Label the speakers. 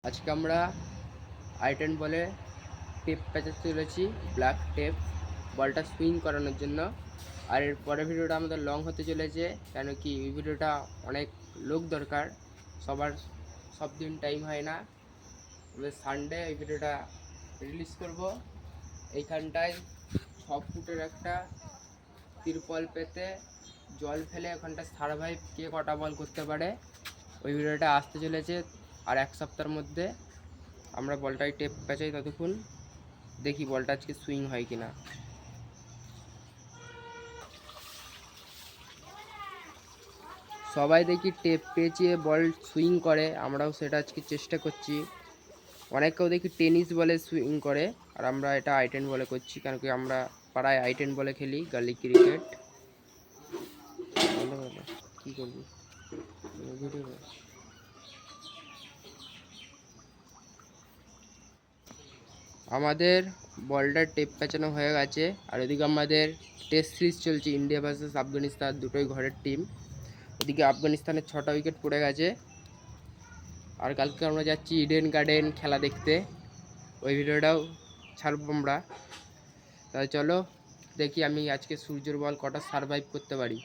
Speaker 1: আজকে আমরা I10 বলে টেপ পেঁচাতে চলেছি, ব্ল্যাক টেপ বলটা সুইং করানোর জন্য। আর এর পরের ভিডিওটা আমাদের লং হতে চলেছে, কেন কি এই ভিডিওটা অনেক লোক দরকার, সবার সব দিন টাইম হয় না। আমাদের সানডে এই ভিডিওটা রিলিজ করব। এইখানটায় 6 ফুটের একটা তিরপল পেতে জল ফেলে ওখানটা সারভাইভ কে কটা বল করতে পারে, ওই ভিডিওটা আসতে চলেছে। আর এক সপ্তাহের মধ্যে আমরা বলটাই টেপ পেঁচাই, ততক্ষণ দেখি বলটা আজকে সুইং হয় কিনা। সবাই দেখি টেপ পেঁচিয়ে বল সুইং করে, আমরাও সেটা আজকে চেষ্টা করছি। অনেকেও দেখি টেনিস বলে সুইং করে, আর আমরা এটা I10 বলে করছি, কারণ কি আমরা পাড়ায় I10 বলে খেলি, গালি ক্রিকেট। কী করবি ভিডিও? আমাদের বলটা টেপ পেঁচানো হয়ে গেছে, আর এদিকে আমাদের টেস্ট সিরিজ চলছে, ইন্ডিয়া ভার্সেস আফগানিস্তান, দুটোই ঘরের টিম। এদিকে আফগানিস্তানের 6টা উইকেট পড়ে গেছে। আর কালকে আমরা যাচ্ছি ইডেন গার্ডেন খেলা দেখতে, ওই ভিডিওটাও ছাড়বো আমরা। তাহলে চলো দেখি আমি আজকে সূর্যের বল কটা সারভাইভ করতে পারি।